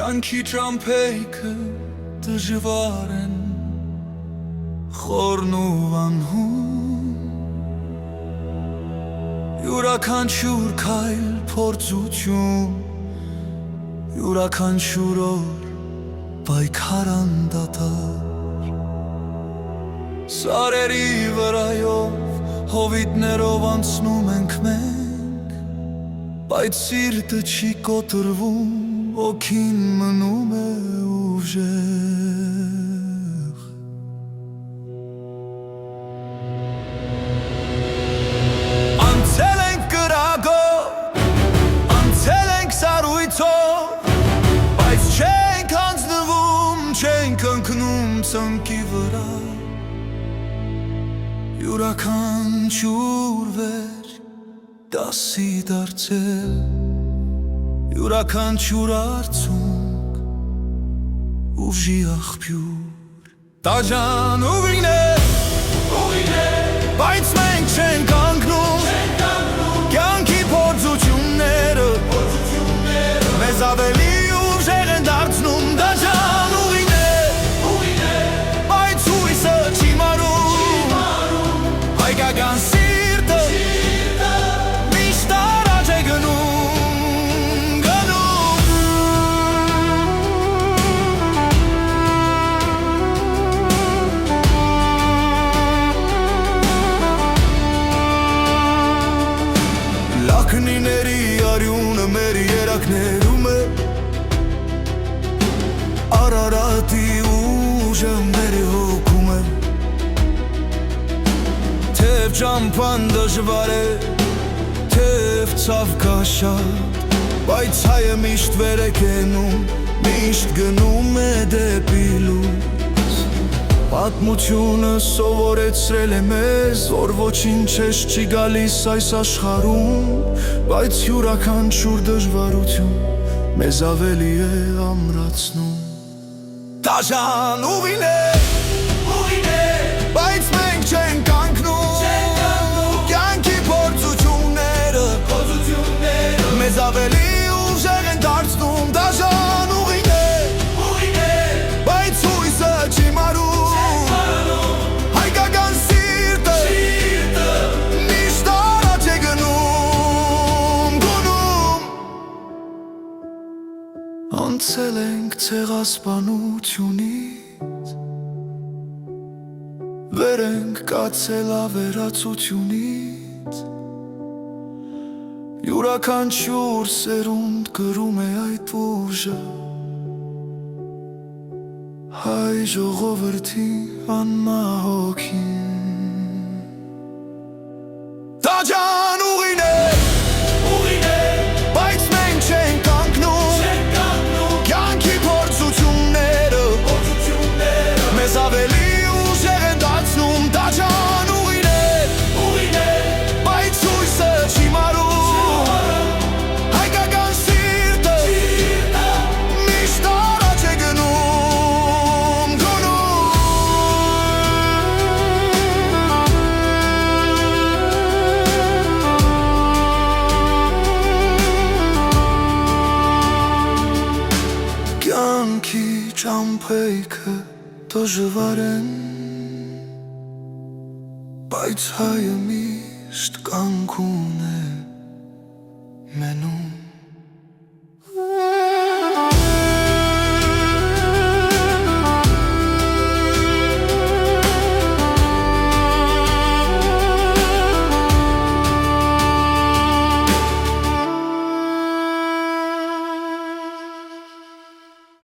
Կյանքի ճամփեիքը դժվար են, խորն ու անհուն, յուրաքանչյուր քայլ փորձություն, յուրաքանչյուր օր պայքար անդադար։ Սարերի վրայով հովիտներով անցնում ենք մենք, բայց սիրտը չի կոտրվում, ոգին մնում է ուժեղ։ Անցել ենք կրակով, անցել ենք սառույցով, բայց չենք հանձնվում, չենք ընկնում ծնկի վրա։ Յուրաքանչյուր վեր դասի դարձել, յուրաքանչյուր արցունք ուժի աղբյուր։ Տաճան ուղին է, բայց մենք չենք կանգնում, կյանքի փորձությունները մեզ ավելի ուժեղ են դարձնում։ Տաճան ուղին է, բայց հույսը չի մարում, հայկական սիրտը միշտ առաջ է գնում։ Լաքնիների արյունը մեր երակներում է, Արարատի ուժը մեր հոգում է։ Թեև ճամփան դժվար է, թեև ցավկա շատ, բայց հայը միշտ վեր է կենում, միշտ գնում է դեպի լույս։ Պատմությունը սովորեցրել է մեզ, որ ոչինչ էս չի գալիս այս աշխարհում, բայց յուրաքանչյուր դժվարություն մեզ ավելի է ամրացնում։ Դաժան ուղին է, բայց մենք չենք կանգնում, կյանքի փորձությունները մեզ ավելի ուժեղ են դարձնում։ Դաժան ուղին է, բայց հույսը չի մարում, հայկական սիրտը միշտ առաջ է գնում։ Անցել ենք ցեղասպանությունից, վեր ենք կացել ավերածությունից, յուրաքանչյուր սերունդ կրում է այդ ուժը, հայ ժողովրդի անմահոգին։ Տաճան ուղին է, բայց մենք չենք կանգնում, կյանքի փորձությունները մեզ ավելի ուժեղ են դարձնում։ Տաճան ուղին է, բայց հույսը չի մարում, հայկական սիրտը միշտ առաջ է գնում։ Կյանքի ճամփեիքը դժվար են, բայց հայը միշտ կանգուն է։